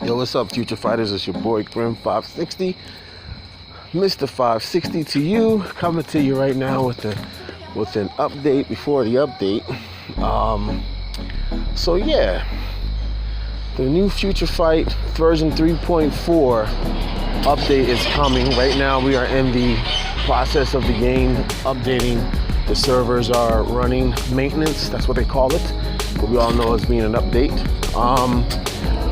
Yo, what's up, future fighters? It's your boy Grim 560, Mr. 560 to you, coming to you right now with an update before the update. So yeah, the new Future Fight version 3.4 update is coming. Right now we are in the process of the game updating. The servers are running maintenance, that's what they call it, but we all know it's being an update.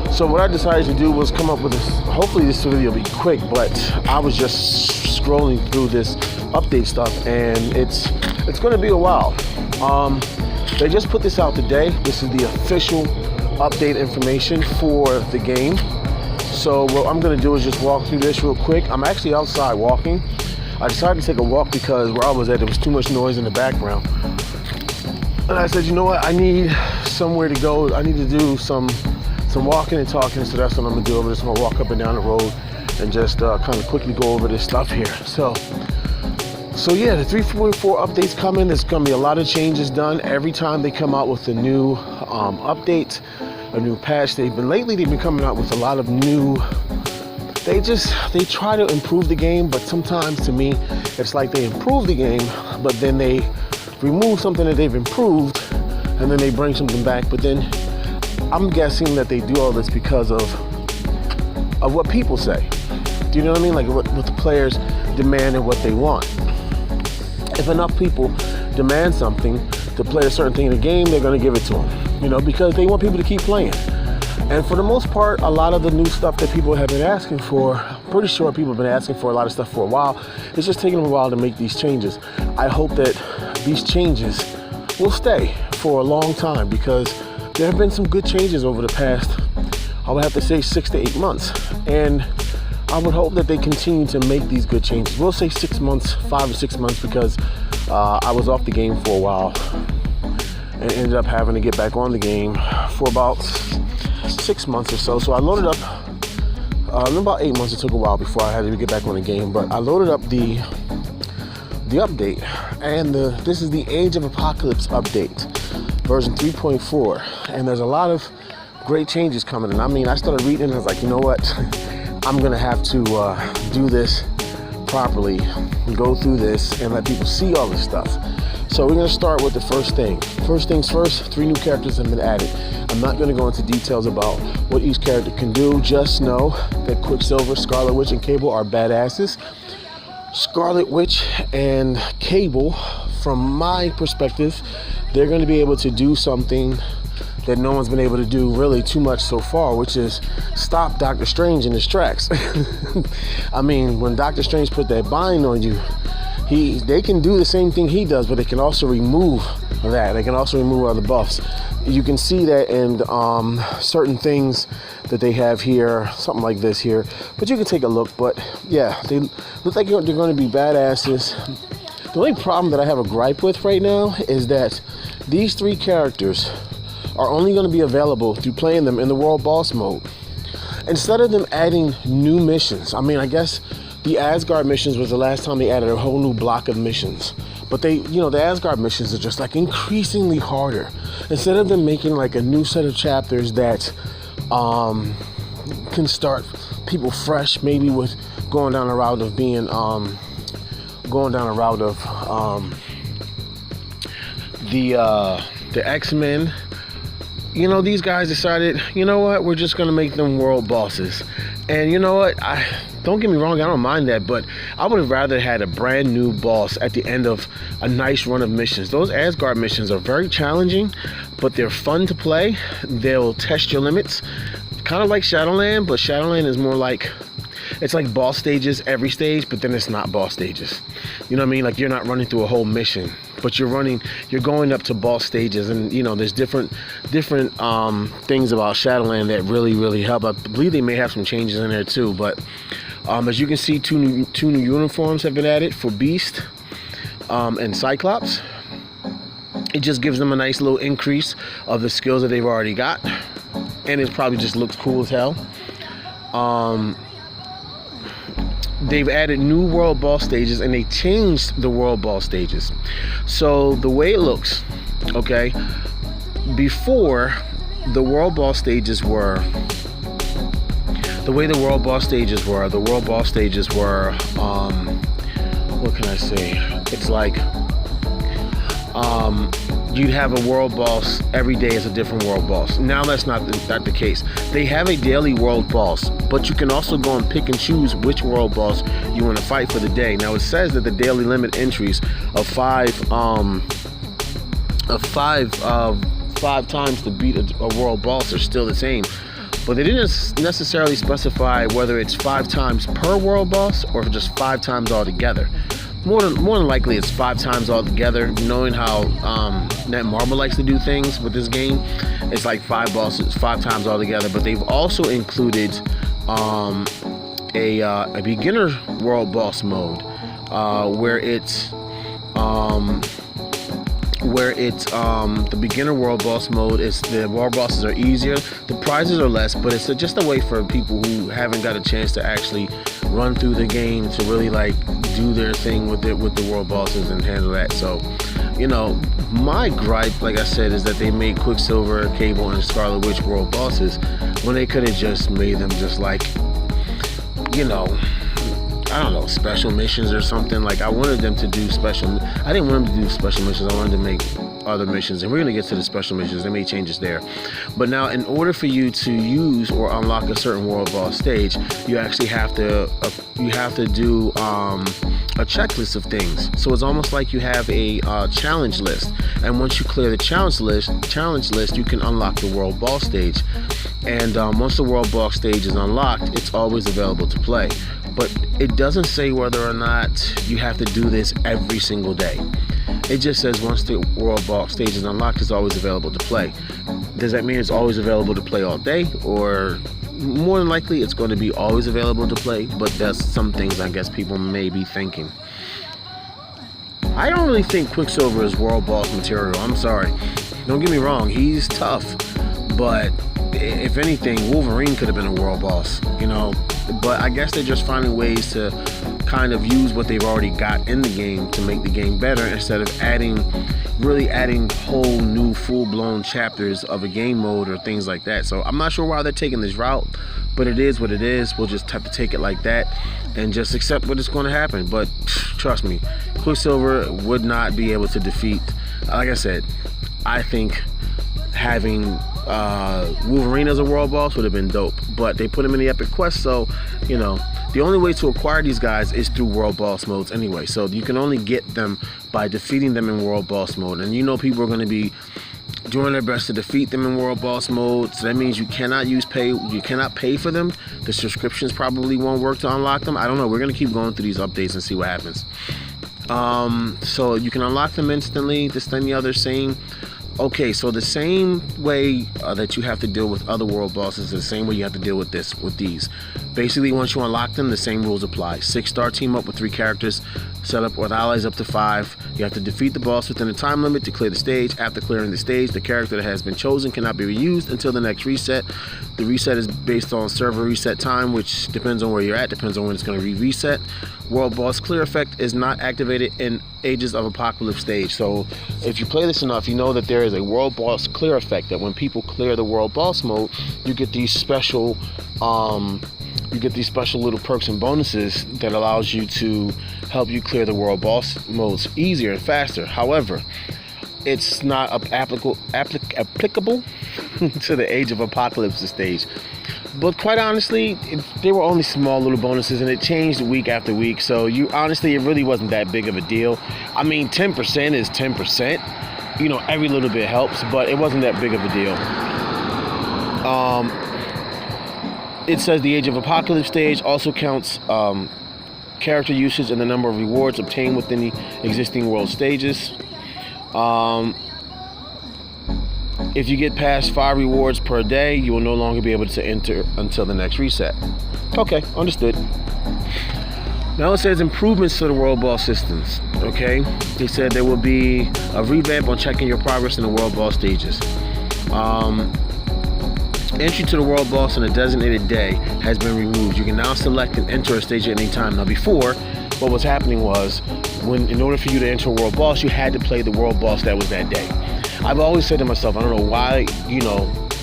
So what I decided to do was come up with this. Hopefully this video will be quick, but I was just scrolling through this update stuff, and it's going to be a while. They just put this out today. This is the official update information for the game. So what I'm going to do is just walk through this real quick. I'm actually outside walking. I decided to take a walk because where I was at, there was too much noise in the background. And I said, you know what? I need somewhere to go. I need to do some walking and talking, so that's what I'm gonna do. I'm just gonna walk up and down the road and just kind of quickly go over this stuff here. So yeah, the 3.4 update's coming. There's gonna be a lot of changes done every time they come out with a new update, a new patch. They've been coming out with a lot of new. They try to improve the game, but sometimes to me, it's like they improve the game, but then they remove something that they've improved, and then they bring something back. But then I'm guessing that they do all this because of what people say. Do you know what I mean? Like what the players demand and what they want. If enough people demand something to play a certain thing in the game, they're going to give it to them. You know, because they want people to keep playing. And for the most part, a lot of the new stuff that people have been asking for, I'm pretty sure people have been asking for a lot of stuff for a while. It's just taking them a while to make these changes. I hope that these changes will stay for a long time, because there have been some good changes over the past, I would have to say 6 to 8 months. And I would hope that they continue to make these good changes. We'll say 6 months, 5 or 6 months, because I was off the game for a while and ended up having to get back on the game for about 6 months or so. So I loaded up, in about 8 months, it took a while before I had to get back on the game, but I loaded up the update, and this is the Age of Apocalypse update, version 3.4, and there's a lot of great changes coming. And I mean, I started reading and I was like, you know what, I'm gonna have to do this properly, go through this and let people see all this stuff. So we're gonna start with the first thing. First things first, 3 new characters have been added. I'm not gonna go into details about what each character can do. Just know that Quicksilver, Scarlet Witch, and Cable are badasses. Scarlet Witch and Cable, from my perspective, they're going to be able to do something that no one's been able to do really too much so far, which is stop Doctor Strange in his tracks. I mean, when Doctor Strange put that bind on you, they can do the same thing he does, but they can also remove that. They can also remove other buffs. You can see that in certain things that they have here, something like this here, but you can take a look. But yeah, they look like they're going to be badasses. The only problem that I have a gripe with right now is that these 3 characters are only going to be available through playing them in the World Boss mode. Instead of them adding new missions, I mean, I guess the Asgard missions was the last time they added a whole new block of missions. But the Asgard missions are just like increasingly harder. Instead of them making like a new set of chapters that can start people fresh, maybe with going down a route of being the X-Men. You know, these guys decided, you know what, we're just gonna make them world bosses. And you know what, don't get me wrong, I don't mind that, but I would have rather had a brand new boss at the end of a nice run of missions. Those Asgard missions are very challenging, but they're fun to play. They'll test your limits, kind of like Shadowland, but Shadowland is more like, it's like boss stages every stage, but then it's not boss stages. You know what I mean? Like, you're not running through a whole mission, but you're going up to boss stages. And you know, there's different things about Shadowland that really help. I believe they may have some changes in there too, but as you can see, two new uniforms have been added for Beast and Cyclops. It just gives them a nice little increase of the skills that they've already got, and it probably just looks cool as hell. They've added new world boss stages, and they changed the world boss stages. So the way it looks, okay, before, the world boss stages were the way the world boss stages were, what can I say? It's like you'd have a world boss every day is a different world boss. Now that's not the case. They have a daily world boss, but you can also go and pick and choose which world boss you want to fight for the day. Now it says that the daily limit entries of five times to beat a world boss are still the same. But they didn't necessarily specify whether it's 5 times per world boss or just 5 times altogether. More than likely it's 5 times altogether. Knowing how Netmarble likes to do things with this game, it's like 5 bosses, 5 times altogether. But they've also included a beginner world boss mode where it's the beginner world boss mode. Is the world bosses are easier, the prizes are less, but it's just a way for people who haven't got a chance to actually run through the game to really like do their thing with the world bosses and handle that. So, you know, my gripe, like I said, is that they made Quicksilver, Cable, and Scarlet Witch world bosses when they could have just made them just like, you know, I don't know, special missions or something. Like, I wanted them to do I didn't want them to do special missions. I wanted to make other missions, and we're going to get to the special missions. They made changes there. But now, in order for you to use or unlock a certain world boss stage, you actually have to do a checklist of things. So it's almost like you have a challenge list, and once you clear the challenge list, you can unlock the world boss stage. And once the world boss stage is unlocked, it's always available to play. But it doesn't say whether or not you have to do this every single day. It just says once the world boss stage is unlocked, it's always available to play. Does that mean it's always available to play all day? Or more than likely it's going to be always available to play, but that's some things I guess people may be thinking. I don't really think Quicksilver is world boss material. I'm sorry. Don't get me wrong, he's tough. But if anything, Wolverine could have been a world boss, you know. But I guess they're just finding ways to kind of use what they've already got in the game to make the game better, instead of adding whole new full-blown chapters of a game mode or things like that. So I'm not sure why they're taking this route, but it is what it is. We'll just have to take it like that and just accept what is going to happen. But trust me, Quicksilver would not be able to defeat, like I said, I think having Wolverine as a world boss would have been dope, but they put him in the epic quest, so you know the only way to acquire these guys is through world boss modes anyway. So you can only get them by defeating them in world boss mode, and you know people are going to be doing their best to defeat them in world boss mode. So that means you cannot pay for them. The subscriptions probably won't work to unlock them. I don't know. We're going to keep going through these updates and see what happens. So you can unlock them instantly. This, then the other same. Okay, so the same way that you have to deal with other world bosses is the same way you have to deal with these. Basically, once you unlock them, the same rules apply. 6-star team up with 3 characters, set up with allies up to 5. You have to defeat the boss within a time limit to clear the stage. After clearing the stage, the character that has been chosen cannot be reused until the next reset. The reset is based on server reset time, which depends on where you're at, depends on when it's going to reset. World boss clear effect is not activated in Ages of Apocalypse stage. So if you play this enough, you know that there is a world boss clear effect, that when people clear the world boss mode, you get these special little perks and bonuses that allows you to help you clear the world boss modes easier and faster. However, it's not applicable to the Age of Apocalypse stage. But quite honestly, they were only small little bonuses, and it changed week after week. So honestly, it really wasn't that big of a deal. I mean, 10% is 10%. You know, every little bit helps, but it wasn't that big of a deal. It says the Age of Apocalypse stage also counts character usage and the number of rewards obtained within the existing world stages. If you get past 5 rewards per day, you will no longer be able to enter until the next reset. Okay, understood. Now it says improvements to the world boss systems. Okay, they said there will be a revamp on checking your progress in the world boss stages. Entry to the world boss on a designated day has been removed. You can now select and enter a stage at any time. Now before, what was happening was, in order for you to enter a world boss, you had to play the world boss that was that day. I've always said to myself, I don't know why,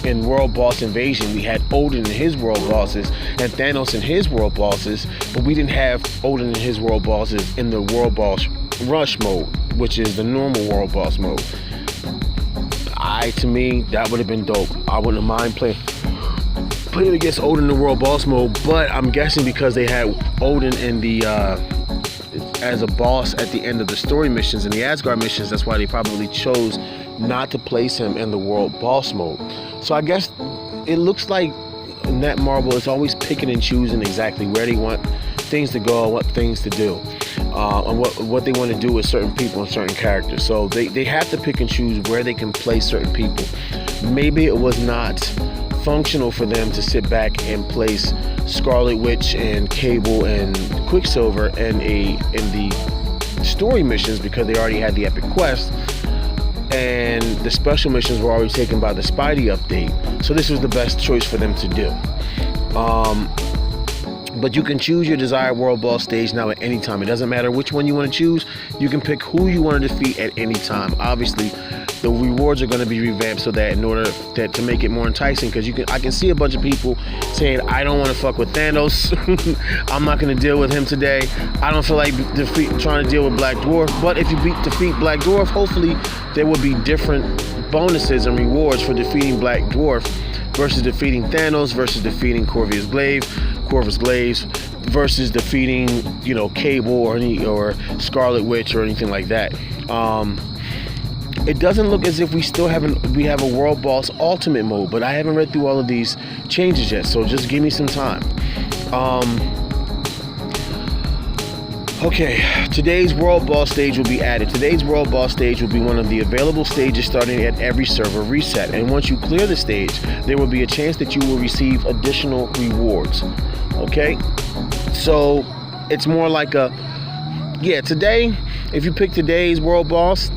in World Boss Invasion, we had Odin and his world bosses and Thanos and his world bosses, but we didn't have Odin and his world bosses in the World Boss Rush mode, which is the normal world boss mode. To me, that would have been dope. I wouldn't have mind playing against Odin in the world boss mode, but I'm guessing because they had Odin in the as a boss at the end of the story missions and the Asgard missions, that's why they probably chose not to place him in the world boss mode. So I guess it looks like Netmarble is always picking and choosing exactly where they want things to go, what things to do, and what they want to do with certain people and certain characters. So they have to pick and choose where they can place certain people. Maybe it was not functional for them to sit back and place Scarlet Witch and Cable and Quicksilver in the story missions because they already had the epic quest, and the special missions were already taken by the Spidey update. So this was the best choice for them to do. But you can choose your desired world boss stage now at any time. It doesn't matter which one you want to choose. You can pick who you want to defeat at any time. Obviously, the rewards are going to be revamped so that in order to make it more enticing, because I can see a bunch of people saying, I don't want to fuck with Thanos. I'm not going to deal with him today. I don't feel like trying to deal with Black Dwarf. But if you defeat Black Dwarf, hopefully there will be different bonuses and rewards for defeating Black Dwarf versus defeating Thanos, versus defeating Corvus Glaive, versus defeating, Cable or Scarlet Witch or anything like that. It doesn't look as if we have a World Boss Ultimate mode, but I haven't read through all of these changes yet, so just give me some time. Okay, today's World Boss stage will be added. Today's World Boss stage will be one of the available stages starting at every server reset. And once you clear the stage, there will be a chance that you will receive additional rewards. Okay? So, it's more like today, if you pick today's World Boss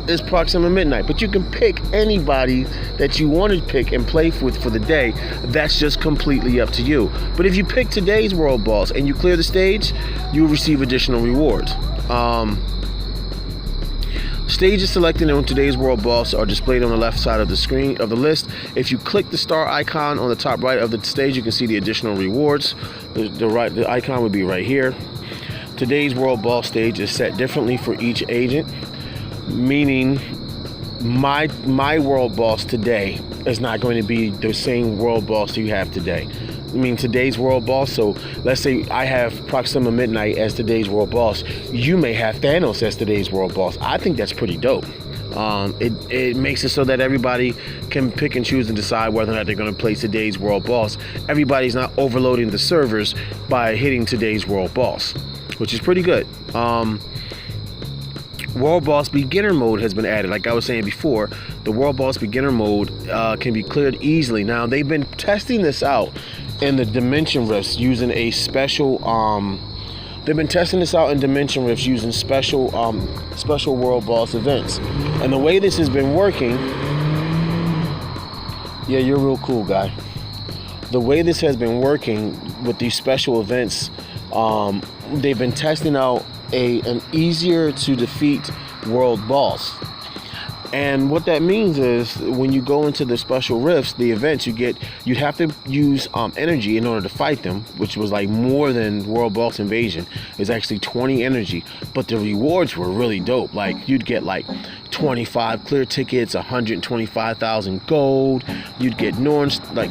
is Proxima Midnight. But you can pick anybody that you want to pick and play with for the day. That's just completely up to you. But if you pick today's World Boss and you clear the stage, you'll receive additional rewards. Stages selected on today's World Boss are displayed on the left side of the screen of the list. If you click the star icon on the top right of the stage, you can see the additional rewards. The icon would be right here. Today's World Boss stage is set differently for each agent, meaning my World Boss today is not going to be the same World Boss you have today. I mean, today's World Boss, so let's say I have Proxima Midnight as today's World Boss. You may have Thanos as today's World Boss. I think that's pretty dope. It makes it so that everybody can pick and choose and decide whether or not they're going to play today's World Boss. Everybody's not overloading the servers by hitting today's World Boss, which is pretty good. World Boss Beginner mode has been added. Like I was saying before, the World Boss Beginner mode can be cleared easily. Now, they've been testing this out in the Dimension Rifts using a special Dimension Rifts using special World Boss events. And the way this has been working, yeah, you're real cool, guy. The way this has been working with these special events, they've been testing out an easier to defeat World Boss. And what that means is when you go into the special rifts, the events, you'd have to use energy in order to fight them, which was like more than World Boss Invasion. It's actually 20 energy, but the rewards were really dope. Like you'd get like 25 clear tickets, 125,000 gold. You'd get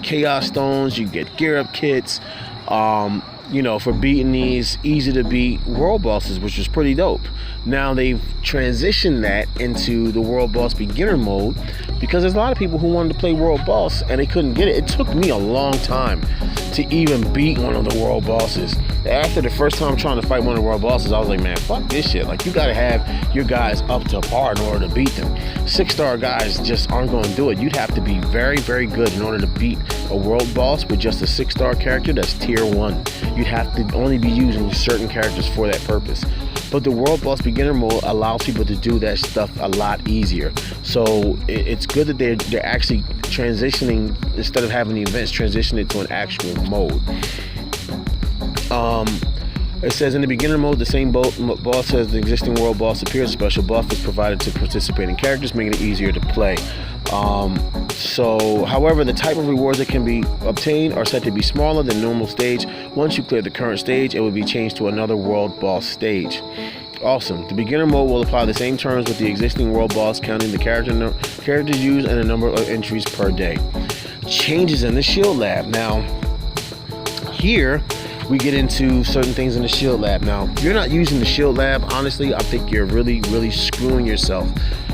Chaos Stones. You'd get gear up kits. For beating these easy to beat world bosses, which was pretty dope. Now they've transitioned that into the World Boss Beginner mode because there's a lot of people who wanted to play World Boss and they couldn't get it. It took me a long time to even beat one of the World Bosses. After the first time trying to fight one of the World Bosses, I was like, man, fuck this shit. Like, you gotta have your guys up to par in order to beat them. 6-star guys just aren't gonna do it. You'd have to be very, very good in order to beat a World Boss with just a 6-star character that's tier 1. You'd have to only be using certain characters for that purpose. But the World Boss Beginner mode allows people to do that stuff a lot easier. So it's good that they're actually transitioning, instead of having the events, transition it to an actual mode. It says in the beginner mode, the same boss as the existing world boss appears. A special buff is provided to participating characters, making it easier to play. However, the type of rewards that can be obtained are said to be smaller than normal stage. Once you clear the current stage, it will be changed to another world boss stage. Awesome. The beginner mode will apply the same terms with the existing world boss, counting the characters used and the number of entries per day. Changes in the Shield Lab. Now, here we get into certain things in the Shield Lab. Now, if you're not using the Shield Lab, honestly, I think you're really, really screwing yourself.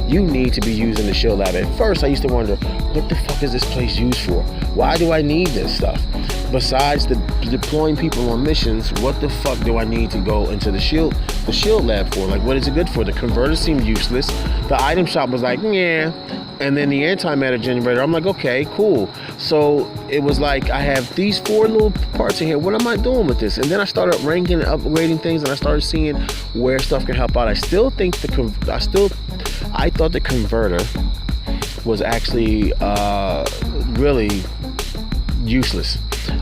You need to be using the Shield Lab. At first, I used to wonder, what the fuck is this place used for? Why do I need this stuff? Besides deploying people on missions, what the fuck do I need to go into the shield lab for? Like, what is it good for? The converter seemed useless. The item shop was like, yeah. And then the antimatter generator, I'm like, okay, cool. So it was like, I have these 4 little parts in here. What am I doing with this? And then I started ranking and upgrading things, and I started seeing where stuff can help out. I thought the converter was actually really useless.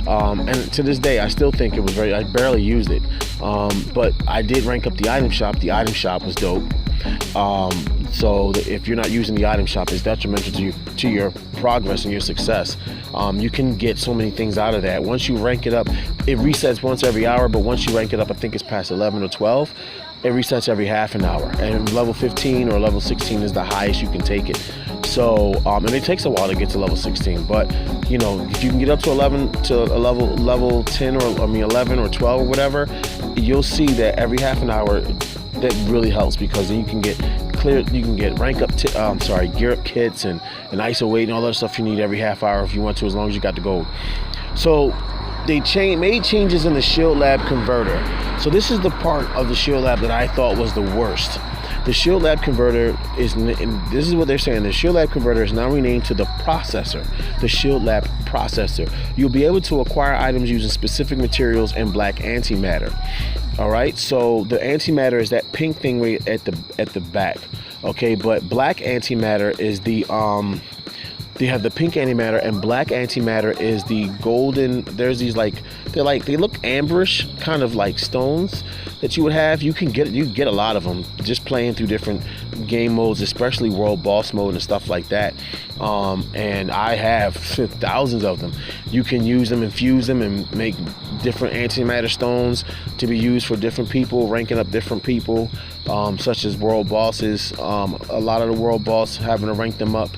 And to this day, I still think it was I barely used it. But I did rank up the item shop. The item shop was dope. So if you're not using the item shop, it's detrimental to your progress and your success. You can get so many things out of that. Once you rank it up, it resets once every hour, but once you rank it up, I think it's past 11 or 12, it resets every half an hour. And level 15 or level 16 is the highest you can take it. So, and it takes a while to get to level 16, but you know, if you can get up to 11 to a level 10 or 11 or 12 or whatever, you'll see that every half an hour that really helps, because then you can get rank up gear up kits and ISO weight and all that stuff you need every half hour if you want to, as long as you got the gold. So they made changes in the Shield Lab converter. So this is the part of the Shield Lab that I thought was the worst. The Shield Lab converter this is what they're saying. The Shield Lab converter is now renamed to the processor, the Shield Lab processor. You'll be able to acquire items using specific materials and black antimatter. All right, so the antimatter is that pink thing right at the back. Okay, but black antimatter is they have the pink antimatter, and black antimatter is the golden. There's these they look amberish, kind of like stones that you would have. You get a lot of them just playing through different game modes, especially world boss mode and stuff like that. And I have thousands of them. You can use them, infuse them, and make different antimatter stones to be used for different people, ranking up different people, such as world bosses. A lot of the world boss, having to rank them up,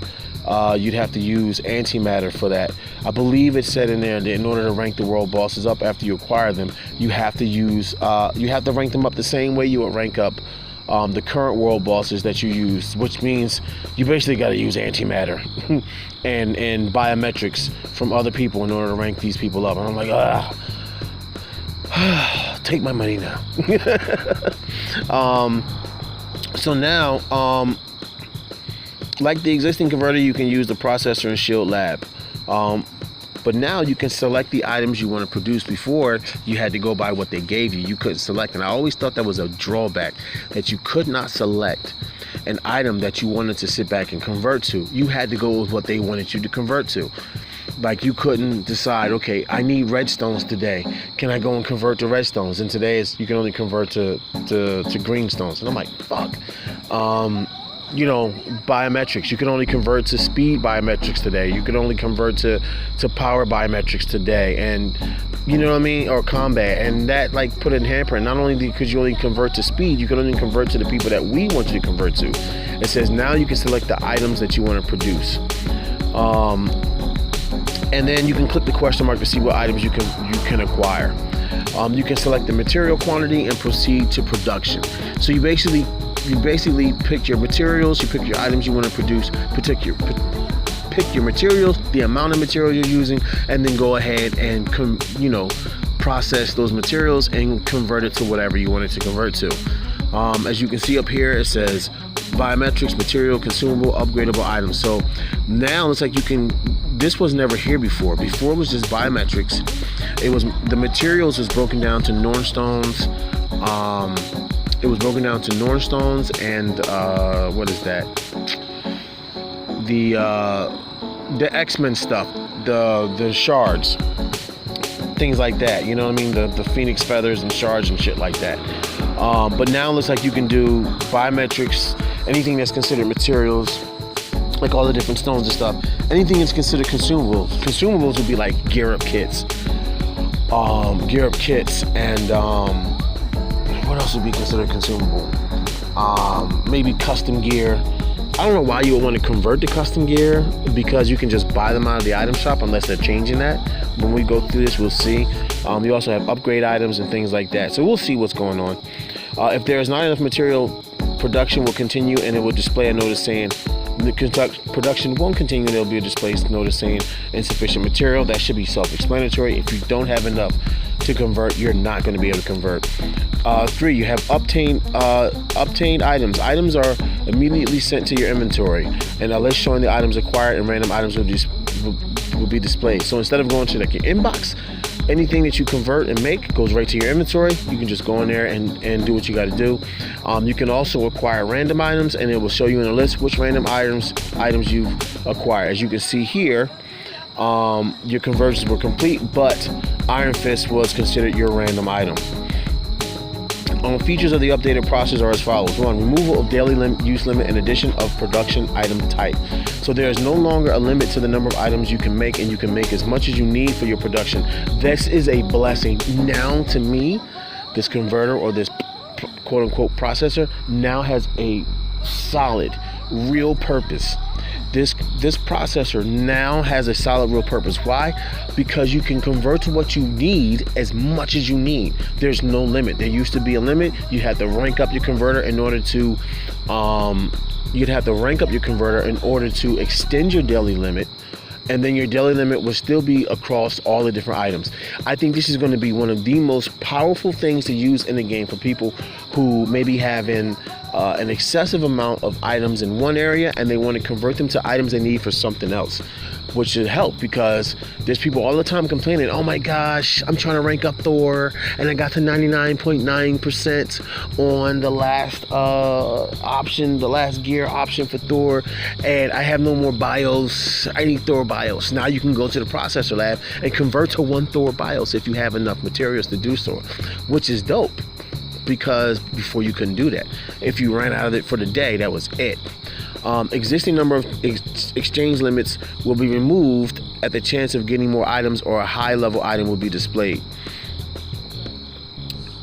you'd have to use antimatter for that. I believe it said in there that in order to rank the world bosses up after you acquire them, you have to rank them up the same way you would rank up the current world bosses that you use, which means you basically got to use antimatter and biometrics from other people in order to rank these people up. And I'm like, take my money now. So now, like the existing converter, you can use the processor and Shield Lab. But now you can select the items you want to produce. Before, you had to go by what they gave you. You couldn't select. And I always thought that was a drawback, that you could not select an item that you wanted to sit back and convert to. You had to go with what they wanted you to convert to. Like, you couldn't decide, okay, I need redstones today. Can I go and convert to redstones? And today you can only convert to green stones. And I'm like, fuck. Biometrics, you can only convert to speed biometrics today. You can only convert to power biometrics today, and you know what I mean, or combat, and that put it in hamper. And not only because you only convert to speed, you can only convert to the people that we want you to convert to. It says now you can select the items that you want to produce, and then you can click the question mark to see what items you can acquire. You can select the material quantity and proceed to production. So you basically pick your materials, you pick your items you want to produce, pick your materials, the amount of material you're using, and then go ahead and process those materials and convert it to whatever you want it to convert to. As you can see up here, it says biometrics, material, consumable, upgradable items. So now it's like this was never here before. Before it was just biometrics. The materials was broken down to Norn stones. It was broken down to Norn stones and what is that? The X-Men stuff, the shards. things like that. You know what I mean? The Phoenix feathers and shards and shit like that. But now it looks like you can do biometrics, anything that's considered materials, like all the different stones and stuff. Anything that's considered consumables. Consumables would be like gear up kits, and what else would be considered consumable? Maybe custom gear. I don't know why you would want to convert to custom gear, because you can just buy them out of the item shop unless they're changing that. When we go through this, we'll see. You also have upgrade items and things like that. So we'll see what's going on. If there is not enough material, production will continue, and it will display a notice saying production won't continue, and there'll be a display notice saying insufficient material. That should be self-explanatory. If you don't have enough to convert, you're not going to be able to convert. 3, you have obtained items. Items are immediately sent to your inventory, and a list showing the items acquired and random items will be displayed. So instead of going to like your inbox, anything that you convert and make goes right to your inventory. You can just go in there and do what you got to do. You can also acquire random items, and it will show you in a list which random items you've acquired. As you can see here, your conversions were complete, but Iron Fist was considered your random item. Features of the updated process are as follows. 1, removal of daily use limit and addition of production item type. So there is no longer a limit to the number of items you can make, and you can make as much as you need for your production. This is a blessing. Now, to me, this converter, or this quote-unquote processor, now has a solid, real purpose. This processor now has a solid, real purpose. Why? Because you can convert to what you need as much as you need. There's no limit. There used to be a limit. You had to rank up your converter in order to, extend your daily limit. And then your daily limit will still be across all the different items. I think this is going to be one of the most powerful things to use in the game for people who may be having an excessive amount of items in one area, and they want to convert them to items they need for something else, which should help, because there's people all the time complaining, oh my gosh, I'm trying to rank up Thor, and I got to 99.9% on the last option, the last gear option for Thor, and I have no more BIOS. I need Thor BIOS. Now you can go to the processor lab and convert to one Thor BIOS if you have enough materials to do so, which is dope, because before you couldn't do that. If you ran out of it for the day, that was it. Existing number of exchange limits will be removed at the chance of getting more items, or a high level item will be displayed.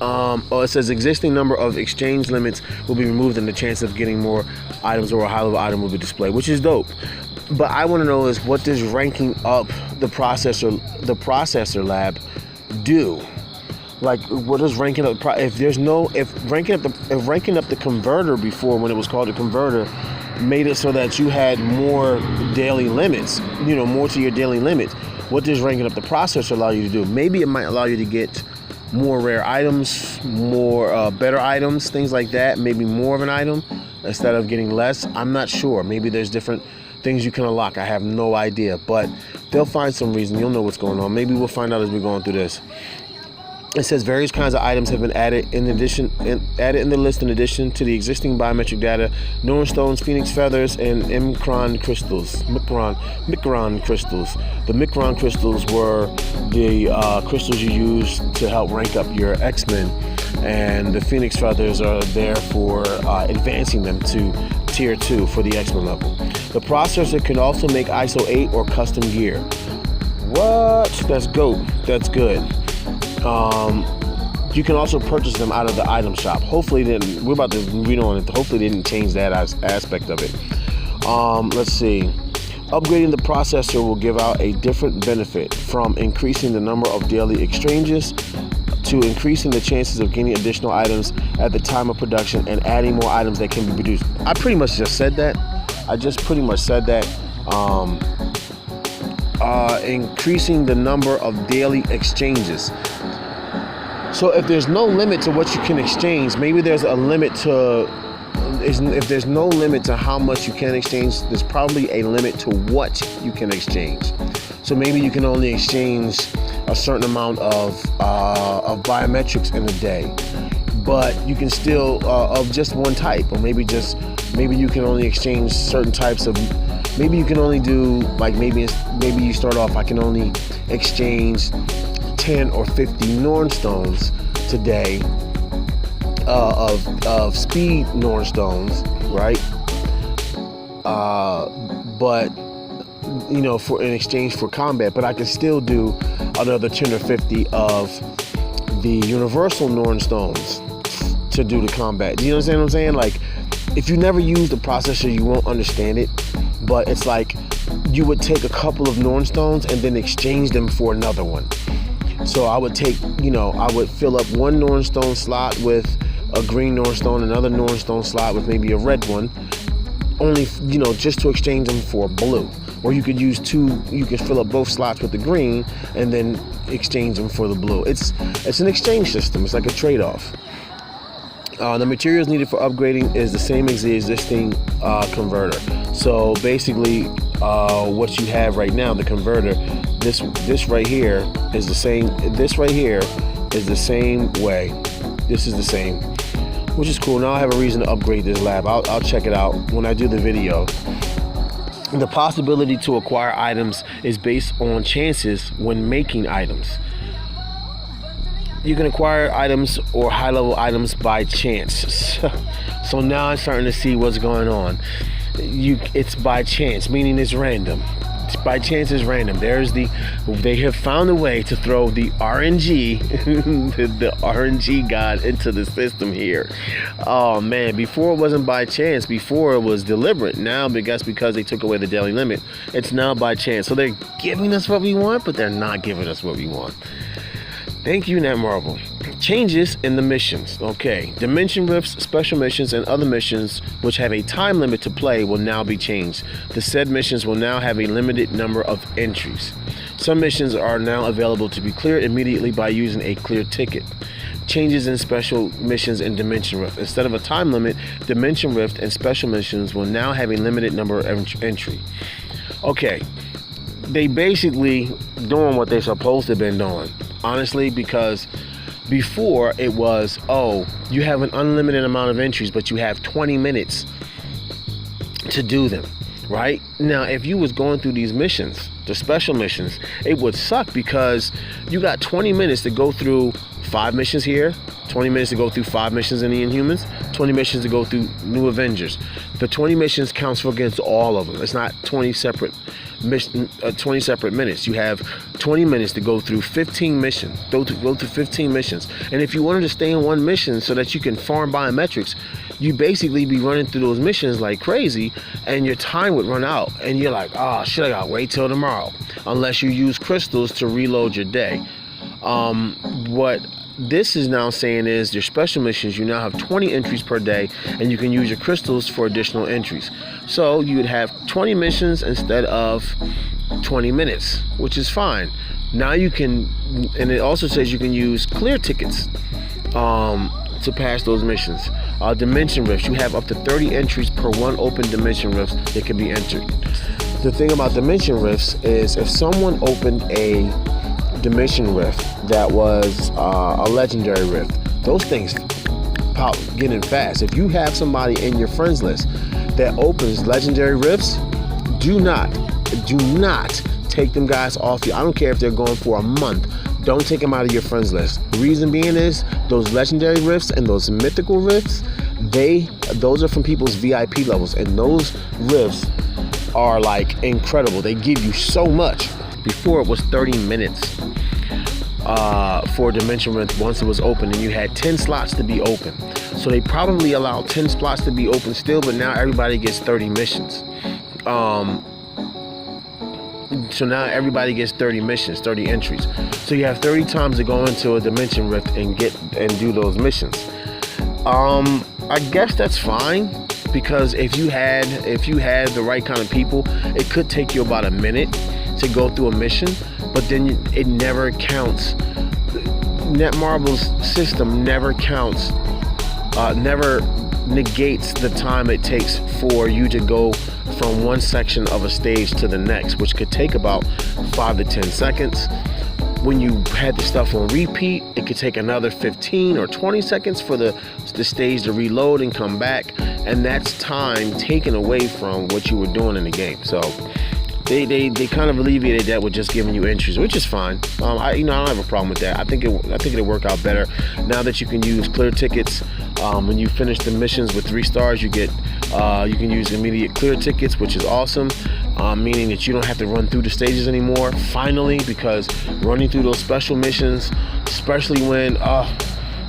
It says existing number of exchange limits will be removed and the chance of getting more items or a high level item will be displayed, which is dope. But I want to know is, what does ranking up the processor lab do? Like, what is ranking up? If ranking up the converter before, when it was called a converter, made it so that you had more daily limits, more to your daily limits. What does ranking up the processor allow you to do? Maybe it might allow you to get more rare items, more better items, things like that. Maybe more of an item instead of getting less. I'm not sure. Maybe there's different things you can unlock. I have no idea, but they'll find some reason. You'll know what's going on. Maybe we'll find out as we're going through this. It says various kinds of items have been added in the list in addition to the existing biometric data: Norn stones, Phoenix feathers, and Micron crystals. Micron crystals. The Micron crystals were the crystals you use to help rank up your X-Men, and the Phoenix feathers are there for advancing them to Tier 2 for the X-Men level. The processor can also make ISO 8 or custom gear. What? That's good. You can also purchase them out of the item shop. Hopefully, we're about to read on it. Hopefully, they didn't change that aspect of it. Let's see. Upgrading the processor will give out a different benefit, from increasing the number of daily exchanges to increasing the chances of getting additional items at the time of production and adding more items that can be produced. I pretty much just said that. Increasing the number of daily exchanges. So if there's no limit to what you can exchange, maybe there's a limit to, if there's no limit to how much you can exchange, there's probably a limit to what you can exchange. So maybe you can only exchange a certain amount of biometrics in a day, but you can still, of just one type, or maybe you can only exchange certain types of, maybe you can only do, like maybe you start off, I can only exchange 10 or 50 Norn stones today, of speed Norn stones, right? But for in exchange for combat, but I can still do another 10 or 50 of the universal Norn stones to do the combat. Do you understand what I'm saying? Like, if you never use the processor, you won't understand it. But it's like you would take a couple of Norn stones and then exchange them for another one. So I would take, I would fill up one Norn stone slot with a green Norn stone, another Norn stone slot with maybe a red one, only, just to exchange them for blue. Or you could use two, you could fill up both slots with the green and then exchange them for the blue. It's an exchange system. It's like a trade-off. The materials needed for upgrading is the same as the existing converter. So basically, what you have right now, the converter, this right here is the same. This right here is the same way. This is the same, which is cool. Now I have a reason to upgrade this lab. I'll check it out when I do the video. The possibility to acquire items is based on chances when making items. You can acquire items or high-level items by chance. So now I'm starting to see what's going on. It's by chance, meaning it's random. It's by chance, it's random. They have found a way to throw the RNG, the RNG god into the system here. Oh man, before it wasn't by chance. Before it was deliberate. Now, because they took away the daily limit, it's now by chance. So they're giving us what we want, but they're not giving us what we want. Thank you, Netmarble. Changes in the missions. Okay, dimension rifts, special missions, and other missions which have a time limit to play will now be changed. The said missions will now have a limited number of entries. Some missions are now available to be cleared immediately by using a clear ticket. Changes in special missions and dimension rift. Instead of a time limit, dimension rift and special missions will now have a limited number of entry. Okay, they basically doing what they're supposed to have been doing. Honestly, because before it was, you have an unlimited amount of entries, but you have 20 minutes to do them, right? Now, if you was going through these missions, the special missions, it would suck because you got 20 minutes to go through 5 missions here, 20 minutes to go through 5 missions in the Inhumans, 20 missions to go through New Avengers. The 20 missions counts for against all of them. It's not 20 separate minutes. You have 20 minutes to go through 15 missions. Go through 15 missions. And if you wanted to stay in one mission so that you can farm biometrics, you basically be running through those missions like crazy, and your time would run out. And you're like, oh shit, I gotta wait till tomorrow. Unless you use crystals to reload your day. What this is now saying is your special missions, you now have 20 entries per day, and you can use your crystals for additional entries. So you would have 20 missions instead of 20 minutes, which is fine. Now you can, and it also says you can use clear tickets to pass those missions. Dimension rifts, you have up to 30 entries per one open dimension rift that can be entered. The thing about dimension rifts is if someone opened a dimension rift that was a legendary rift, those things pop getting fast. If you have somebody in your friends list that opens legendary rifts, do not take them guys off you. I don't care if they're going for a month. Don't take them out of your friends list. The reason being is those legendary rifts and those mythical rifts, those are from people's VIP levels, and those rifts are like incredible. They give you so much. Before it was 30 minutes for Dimension Rift once it was open, and you had 10 slots to be open. So they probably allowed 10 slots to be open still, but now everybody gets 30 missions. So now everybody gets 30 missions, 30 entries. So you have 30 times to go into a Dimension Rift and do those missions. I guess that's fine, because if you had the right kind of people, it could take you about a minute to go through a mission, but then it never counts. Netmarble's system never counts, never negates the time it takes for you to go from one section of a stage to the next, which could take about 5 to 10 seconds. When you had the stuff on repeat, it could take another 15 or 20 seconds for the stage to reload and come back, and that's time taken away from what you were doing in the game. So they kind of alleviated that with just giving you entries, which is fine. I don't have a problem with that. I think it'll work out better now that you can use clear tickets. When you finish the missions with 3 stars, you can use immediate clear tickets, which is awesome. Meaning that you don't have to run through the stages anymore. Finally, because running through those special missions, especially when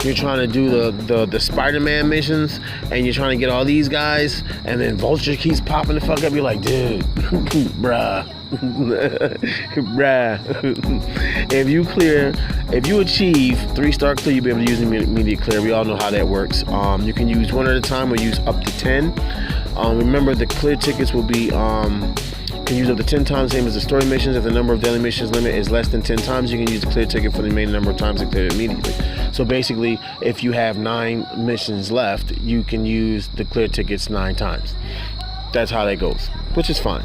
you're trying to do the Spider-Man missions and you're trying to get all these guys, and then Vulture keeps popping the fuck up. You're like, dude, bruh. If you achieve 3-star clear, you'll be able to use immediate clear. We all know how that works. You can use 1 at a time or use up to 10. Remember, the clear tickets will be can use up to 10 times, same as the story missions. If the number of daily missions limit is less than 10 times, you can use the clear ticket for the remaining number of times and clear it immediately. So basically, if you have 9 missions left, you can use the clear tickets 9 times. That's how that goes, which is fine.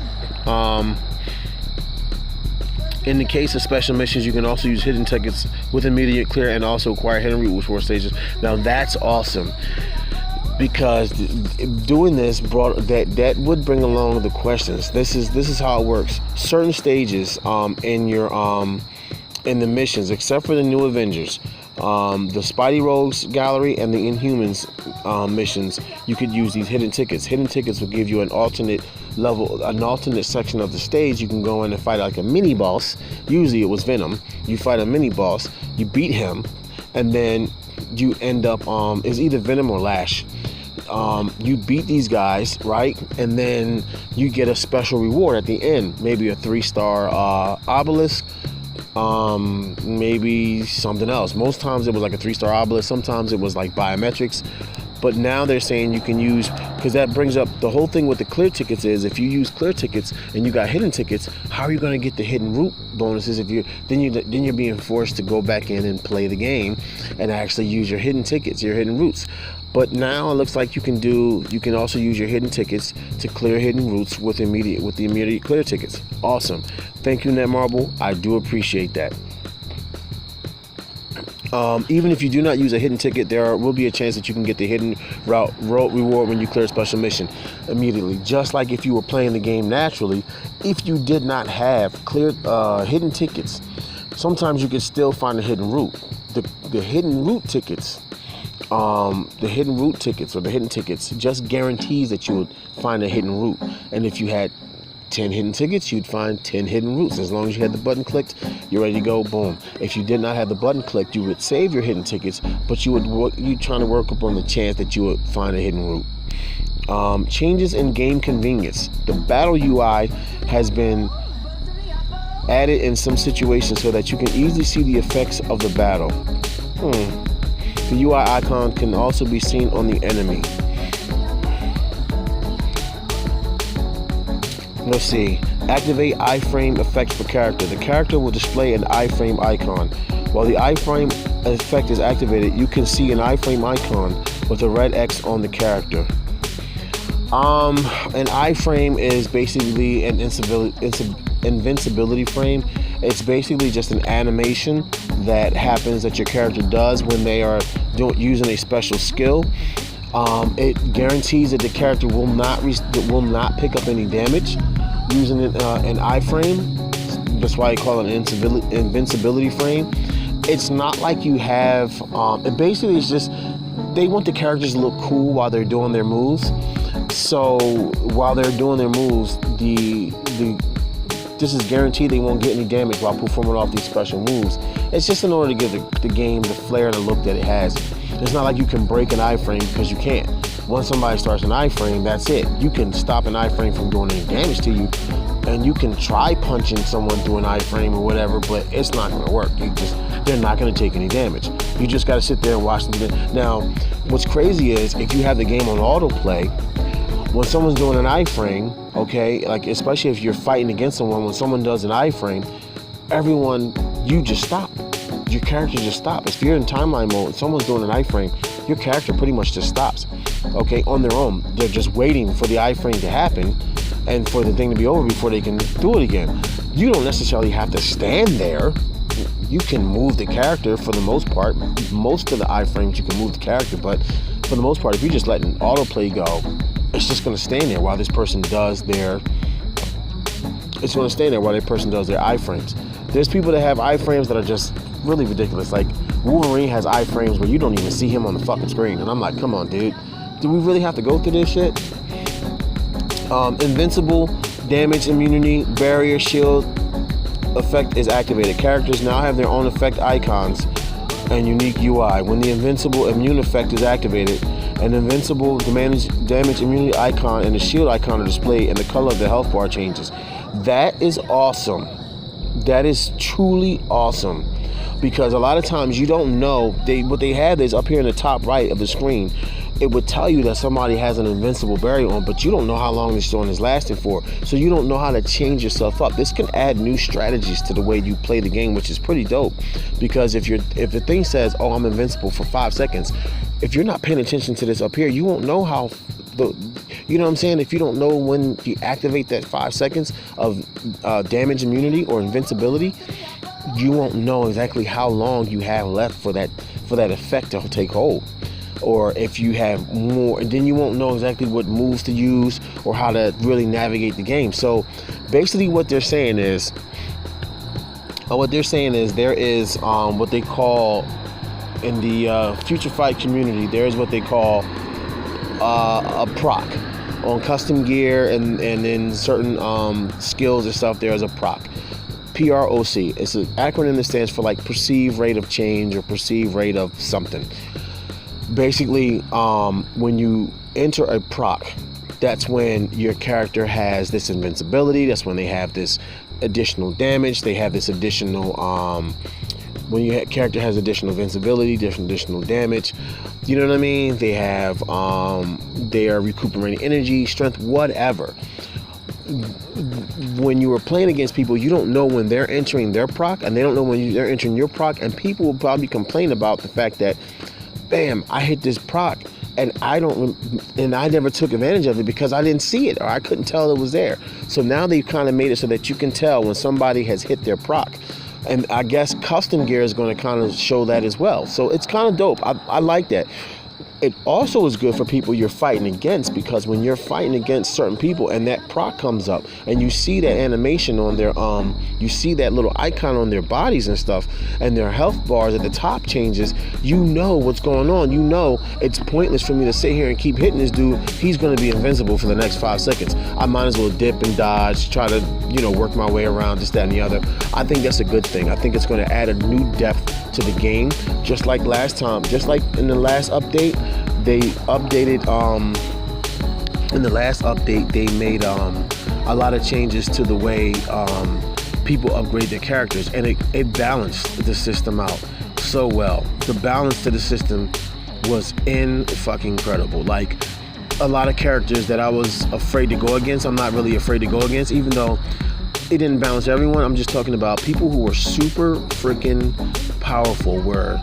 In the case of special missions, you can also use hidden tickets with immediate clear and also acquire hidden route with 4 stages. Now that's awesome, because doing this that would bring along the questions. This is how it works. Certain stages in the missions, except for the New Avengers, the Spidey Rogues Gallery and the Inhumans missions, you could use these hidden tickets. Hidden tickets will give you an alternate level, an alternate section of the stage. You can go in and fight like a mini boss. Usually it was Venom. You fight a mini boss, you beat him, and then you end up it's either Venom or Lash. You beat these guys, right? And then you get a special reward at the end, maybe a 3-star obelisk, maybe something else. Most times it was like a 3-star obelisk. Sometimes it was like biometrics. But now they're saying you can use, because that brings up the whole thing with the clear tickets is, if you use clear tickets and you got hidden tickets, how are you going to get the hidden route bonuses? If you're being forced to go back in and play the game and actually use your hidden tickets, your hidden routes. But now it looks like you can also use your hidden tickets to clear hidden routes with the immediate clear tickets. Awesome. Thank you, Netmarble. I do appreciate that. Even if you do not use a hidden ticket, there will be a chance that you can get the hidden route reward when you clear a special mission immediately. Just like if you were playing the game naturally, if you did not have cleared hidden tickets, sometimes you could still find a hidden route. The hidden route tickets, or the hidden tickets just guarantees that you would find a hidden route. And if you had 10 hidden tickets, you'd find 10 hidden routes. As long as you had the button clicked, you're ready to go, boom. If you did not have the button clicked, you would save your hidden tickets, but you're trying to work up on the chance that you would find a hidden route. Changes in game convenience. The battle UI has been added in some situations so that you can easily see the effects of the battle. The UI icon can also be seen on the enemy. Let's see. Activate iframe effect for character. The character will display an iframe icon. While the iframe effect is activated, you can see an iframe icon with a red X on the character. An iframe is basically an invincibility frame. It's basically just an animation that happens that your character does when they are using a special skill. It guarantees that the character will not pick up any damage using an iframe. That's why I call it an invincibility frame. It's not like you have. It basically is just they want the characters to look cool while they're doing their moves. So while they're doing their moves, this is guaranteed they won't get any damage while performing off these special moves. It's just in order to give the game the flair and the look that it has. It's not like you can break an iframe, because you can't. Once somebody starts an iframe, that's it. You can stop an iframe from doing any damage to you, and you can try punching someone through an iframe or whatever, but it's not going to work. They're not going to take any damage. You just got to sit there and watch them. Now, what's crazy is if you have the game on autoplay, when someone's doing an iframe, okay, like especially if you're fighting against someone, when someone does an iframe, you just stop. Your character just stops. If you're in timeline mode, someone's doing an iframe, your character pretty much just stops, okay, on their own. They're just waiting for the iframe to happen and for the thing to be over before they can do it again. You don't necessarily have to stand there. You can move the character for the most part. Most of the iframes you can move the character, but for the most part, if you just let an autoplay go, it's just going to stand there while this person does their it's going to stay there while that person does their iframes. There's people that have iframes that are just really ridiculous. Like Wolverine has iframes where you don't even see him on the fucking screen. And I'm like, come on, dude. Do we really have to go through this shit? Invincible, damage, immunity, barrier, shield effect is activated. Characters now have their own effect icons and unique UI. When the invincible immune effect is activated, an invincible damage immunity icon and the shield icon are displayed and the color of the health bar changes. That is awesome. That is truly awesome, because a lot of times you don't know. What they have is up here in the top right of the screen. It would tell you that somebody has an invincible barrier on, but you don't know how long this one is lasting for. So you don't know how to change yourself up. This can add new strategies to the way you play the game, which is pretty dope. Because if the thing says, "Oh, I'm invincible for 5 seconds," if you're not paying attention to this up here, you won't know how. You know what I'm saying? If you don't know when you activate that 5 seconds of damage immunity or invincibility, you won't know exactly how long you have left for that effect to take hold. Or if you have more, and then you won't know exactly what moves to use or how to really navigate the game. So basically what they're saying is there is what they call in the Future Fight community, there is what they call a proc on custom gear and in certain skills and stuff. There is a proc. PROC. It's an acronym that stands for like perceived rate of change or perceived rate of something. Basically, when you enter a proc, that's when your character has this invincibility. That's when they have this additional damage. They have this additional, when your character has additional invincibility, additional damage. You know what I mean? They have, they are recuperating energy, strength, whatever. When you are playing against people, you don't know when they're entering their proc, and they don't know when they're entering your proc, and people will probably complain about the fact that, bam, I hit this proc and I never took advantage of it because I didn't see it or I couldn't tell it was there. So now they've kind of made it so that you can tell when somebody has hit their proc. And I guess custom gear is going to kind of show that as well. So it's kind of dope. I like that. It also is good for people you're fighting against, because when you're fighting against certain people and that proc comes up and you see that animation on their you see that little icon on their bodies and stuff, and their health bars at the top changes, you know what's going on. You know it's pointless for me to sit here and keep hitting this dude. He's going to be invincible for the next 5 seconds. I might as well dip and dodge, try to, you know, work my way around this, that, and the other. I think that's a good thing. I think it's going to add a new depth to the game, just like last time, just like in the last update. They updated, in the last update, they made a lot of changes to the way people upgrade their characters, and it balanced the system out so well. The balance to the system was fucking incredible. Like, a lot of characters that I was afraid to go against, I'm not really afraid to go against, even though it didn't balance everyone. I'm just talking about people who were super freaking powerful were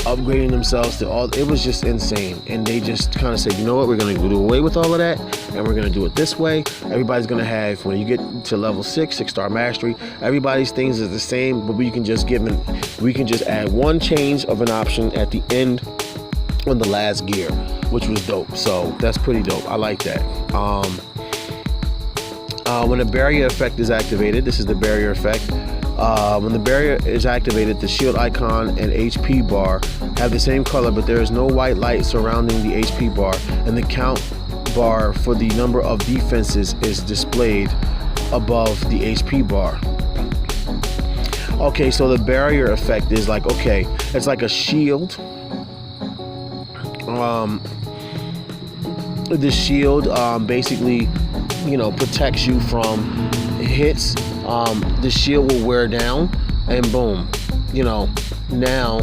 upgrading themselves to all. It was just insane. And they just kind of said, you know what, we're going to do away with all of that, and we're going to do it this way. Everybody's going to have, when you get to level 6-star mastery, everybody's things is the same, but we can just add one change of an option at the end on the last gear, which was dope. So that's pretty dope. I like that. When a barrier effect is activated, this is the barrier effect. When the barrier is activated, the shield icon and HP bar have the same color, but there is no white light surrounding the HP bar, and the count bar for the number of defenses is displayed above the HP bar. Okay, so the barrier effect is like, okay, it's like a shield. The shield basically, you know, protects you from hits. The shield will wear down, and boom, you know, now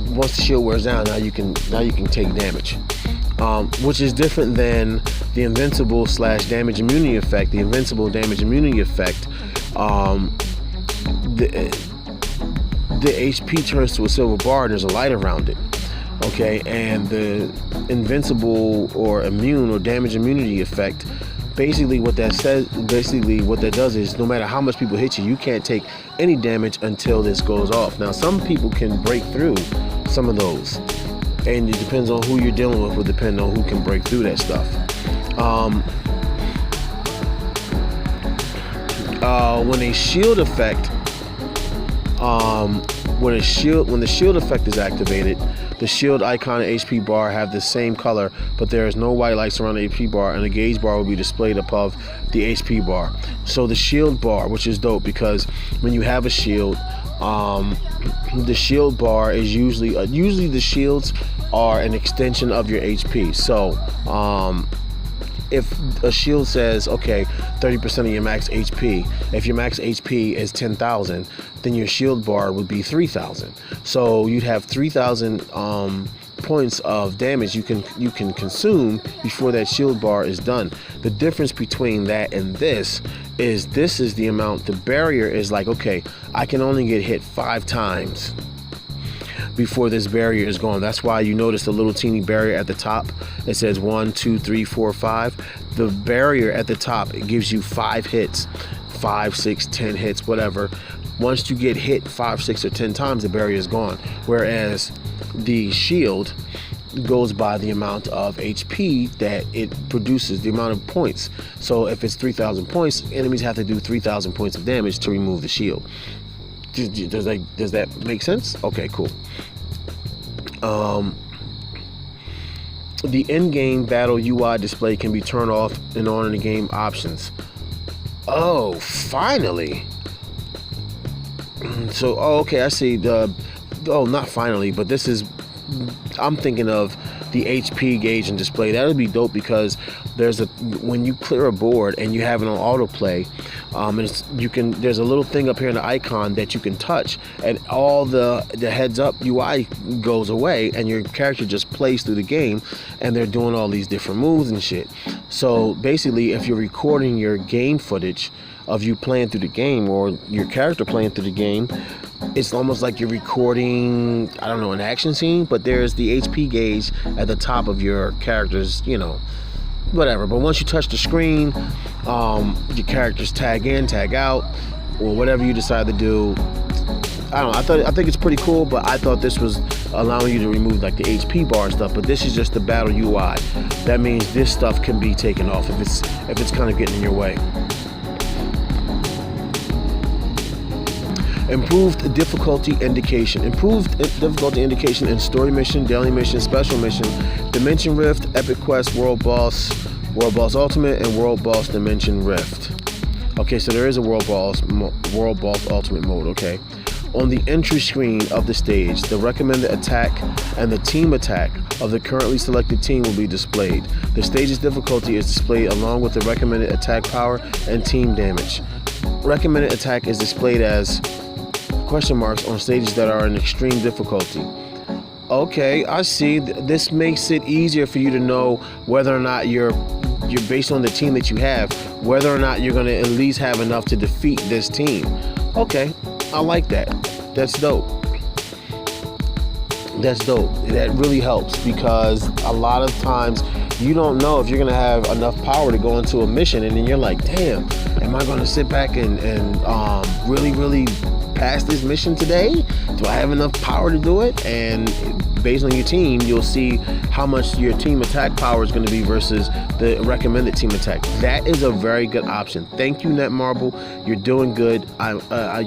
once the shield wears down, now you can take damage, which is different than the invincible / damage immunity effect. The invincible damage immunity effect, the HP turns to a silver bar and there's a light around it. Okay, and the invincible or immune or damage immunity effect, basically what that does is, no matter how much people hit you, you can't take any damage until this goes off. Now, some people can break through some of those, and it depends on who you're dealing with, will depend on who can break through that stuff. when a shield effect, when the shield effect is activated, the shield icon and HP bar have the same color, but there is no white lights around the HP bar, and the gauge bar will be displayed above the HP bar. So the shield bar, which is dope, because when you have a shield, the shield bar is usually the shields are an extension of your HP. So if a shield says, okay, 30% of your max HP, if your max HP is 10,000, then your shield bar would be 3,000. So you'd have 3,000 points of damage you can consume before that shield bar is done. The difference between that and this is the amount. The barrier is like, okay, I can only get hit 5 times before this barrier is gone. That's why you notice the little teeny barrier at the top. It says 1, 2, 3, 4, 5. The barrier at the top, it gives you 5 hits, 5, 6, 10 hits, whatever. Once you get hit 5, 6, or 10 times, the barrier is gone. Whereas the shield goes by the amount of HP that it produces, the amount of points. So if it's 3,000 points, enemies have to do 3,000 points of damage to remove the shield. Does that make sense? Okay, cool. The in-game battle UI display can be turned off and on in the game options. Oh, finally. So, okay, I see. Not finally, but this is, I'm thinking of the HP gauge and display. That would be dope, because when you clear a board and you have it on autoplay, there's a little thing up here in the icon that you can touch, and all the heads up UI goes away, and your character just plays through the game, and they're doing all these different moves and shit. So basically, if you're recording your game footage of you playing through the game, or your character playing through the game, it's almost like you're recording, I don't know, an action scene, but there's the HP gauge at the top of your character's, whatever. But once you touch the screen, your characters tag in, tag out, or whatever you decide to do. I don't know, I think it's pretty cool, but I thought this was allowing you to remove like the HP bar and stuff, but this is just the battle UI. That means this stuff can be taken off if it's kind of getting in your way. Improved difficulty indication. Improved difficulty indication in story mission, daily mission, special mission, Dimension Rift, Epic Quest, World Boss Ultimate, and World Boss Dimension Rift. Okay, so there is a World Boss Ultimate mode, okay. On the entry screen of the stage, the recommended attack and the team attack of the currently selected team will be displayed. The stage's difficulty is displayed along with the recommended attack power and team damage. Recommended attack is displayed as question marks on stages that are in extreme difficulty. Okay, I see. This makes it easier for you to know whether or not you're based on the team that you have, whether or not you're going to at least have enough to defeat this team. Okay, I like that. That's dope. That really helps, because a lot of times you don't know if you're going to have enough power to go into a mission, and then you're like, damn, am I going to sit back and really pass this mission today? Do I have enough power to do it? And based on your team, you'll see how much your team attack power is going to be versus the recommended team attack. That is a very good option. Thank you, Netmarble. You're doing good.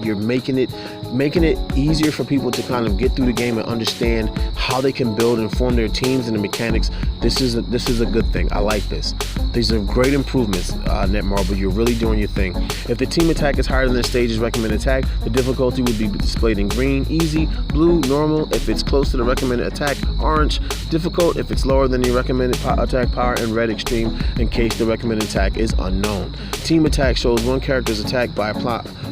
You're making it easier for people to kind of get through the game and understand how they can build and form their teams and the mechanics. This is a good thing. I like this. These are great improvements, Netmarble. You're really doing your thing. If the team attack is higher than the stage's recommended attack, the difficulty would be displayed in green, easy, blue, normal. If it's close to the recommended attack, orange, difficult. If it's lower than the recommended attack power, and red, extreme, in case the recommended attack is unknown. Team attack shows one character's attack by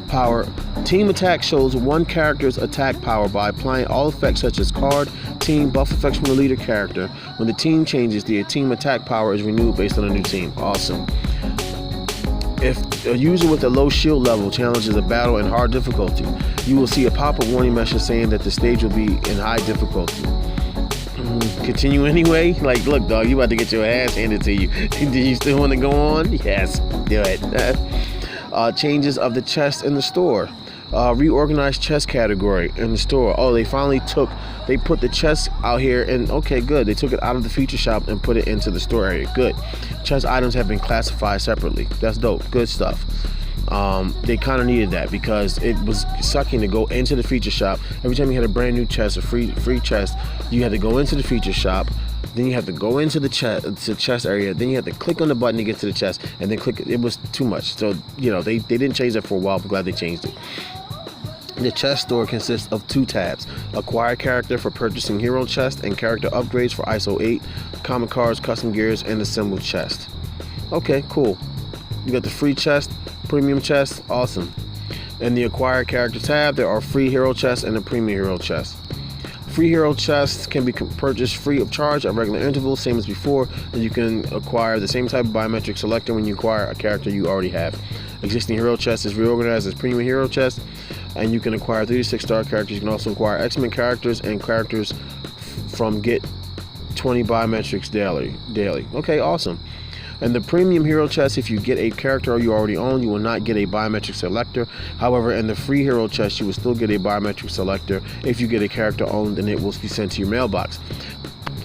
power. Team attack shows one character's attack power by applying all effects such as card, team, buff effects from the leader character. When the team changes, the team attack power is renewed based on a new team. Awesome. If a user with a low shield level challenges a battle in hard difficulty, you will see a pop-up warning message saying that the stage will be in high difficulty. Continue anyway? Like, look, dog, you about to get your ass handed to you. Do you still want to go on? Yes, do it. Changes of the chest in the store. Reorganized chest category in the store. Oh, they put the chest out here, and okay, good. They took it out of the feature shop and put it into the store area. Good. Chest items have been classified separately. That's dope. Good stuff. They kind of needed that because it was sucking to go into the feature shop. Every time you had a brand new chest, a free chest, you had to go into the feature shop. Then you have to go into the chest area. Then you have to click on the button to get to the chest, and then click. It was too much. So they didn't change that for a while. I'm glad they changed it. The chest store consists of 2 tabs: acquire character for purchasing hero chest, and character upgrades for ISO 8, common cards, custom gears, and assembled chest. Okay, cool. You got the free chest, premium chest, awesome. In the acquire character tab, there are free hero chests and a premium hero chest. Free hero chests can be purchased free of charge at regular intervals, same as before, and you can acquire the same type of biometric selector when you acquire a character you already have. Existing hero chest is reorganized as premium hero chest, and you can acquire 3 to 6 star characters. You can also acquire X-Men characters and characters from get 20 biometrics daily. Okay, awesome. And the premium hero chest, if you get a character you already own, you will not get a biometric selector. However, in the free hero chest, you will still get a biometric selector if you get a character owned, and it will be sent to your mailbox.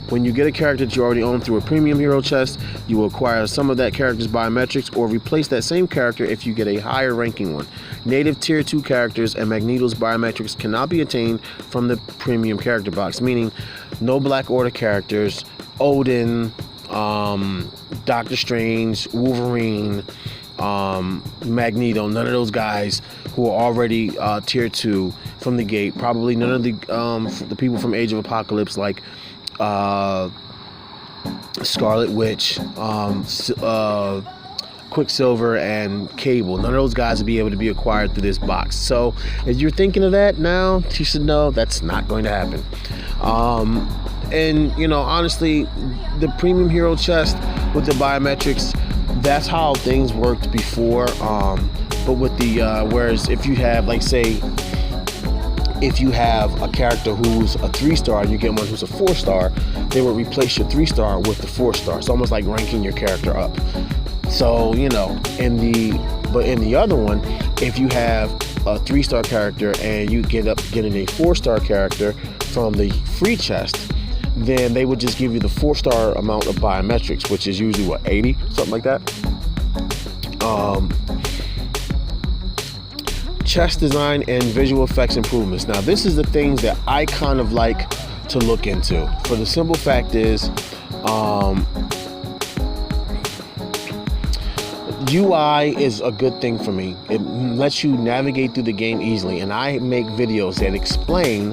When you get a character that you already own through a premium hero chest, you will acquire some of that character's biometrics or replace that same character if you get a higher ranking one. Native tier 2 characters and Magneto's biometrics cannot be attained from the premium character box, meaning no Black Order characters, Odin, Doctor Strange, Wolverine, Magneto, none of those guys who are already tier 2 from the gate. Probably none of the people from Age of Apocalypse like Scarlet Witch, Quicksilver, and Cable. None of those guys will be able to be acquired through this box. So if you're thinking of that now, you should know that's not going to happen. And honestly, the premium hero chest with the biometrics, that's how things worked before. But with the whereas if you have, like, say, if you have a character who's a 3-star and you get one who's a 4-star, they will replace your 3-star with the 4-star. It's almost like ranking your character up. So in the other one, if you have a 3-star character and you get up getting a 4-star character from the free chest, then they would just give you the 4-star amount of biometrics, which is usually 80, something like that. Chest design and visual effects improvements. Now, this is the things that I kind of like to look into. For the simple fact is, UI is a good thing for me. It lets you navigate through the game easily, and I make videos that explain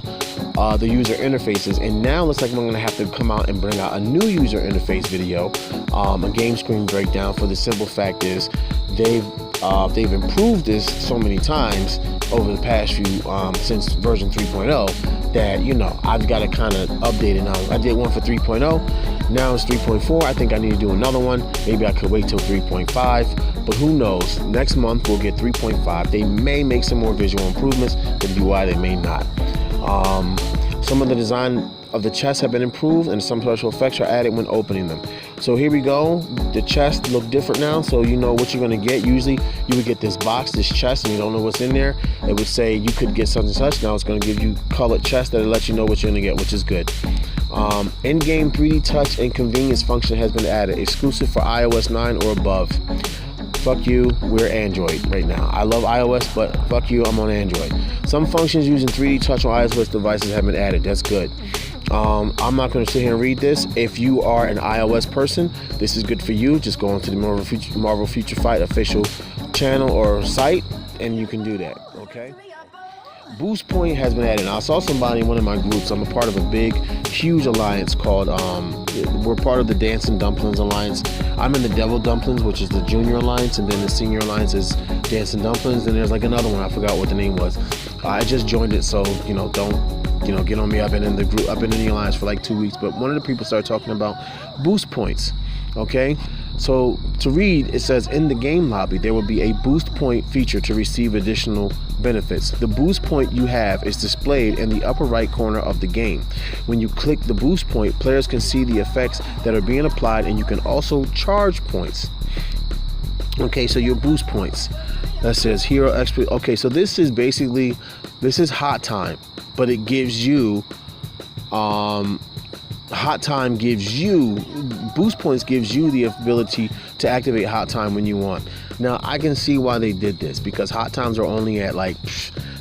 the user interfaces, and now it looks like I'm going to have to come out and bring out a new user interface video, a game screen breakdown. For the simple fact is, they've improved this so many times over the past few since version 3.0 that I've got to kind of update it now. I did one for 3.0, now it's 3.4. I think I need to do another one. Maybe I could wait till 3.5, but who knows? Next month we'll get 3.5. They may make some more visual improvements to the UI, they may not. Some of the design of the chests have been improved, and some special effects are added when opening them. So here we go. The chests look different now, so you know what you're going to get. Usually you would get this box, this chest, and you don't know what's in there. It would say you could get such and such. Now it's going to give you colored chests that'll let you know what you're going to get, which is good. In-game 3D touch and convenience function has been added, exclusive for iOS 9 or above. Fuck you, we're Android right now. I love iOS, but fuck you, I'm on Android. Some functions using 3D touch on iOS devices have been added. That's good. I'm not going to sit here and read this. If you are an iOS person, this is good for you. Just go onto the Marvel Future Fight official channel or site, and you can do that, okay? Boost point has been added. Now, I saw somebody in one of my groups. I'm a part of a big, huge alliance called, we're part of the Dancing Dumplings Alliance. I'm in the Devil Dumplings, which is the junior alliance, and then the senior alliance is Dancing Dumplings, and there's like another one. I forgot what the name was. I just joined it, so, don't get on me. I've been in the group, I've been in the alliance for like 2 weeks, but one of the people started talking about boost points. Okay, so to read, it says in the game lobby there will be a boost point feature to receive additional benefits. The boost point you have is displayed in the upper right corner of the game. When you click the boost point, players can see the effects that are being applied, and you can also charge points. Okay, so your boost points, that says hero expert. Okay, so this is hot time, but it gives you Hot Time gives you, boost points gives you the ability to activate Hot Time when you want. Now, I can see why they did this, because Hot Times are only at like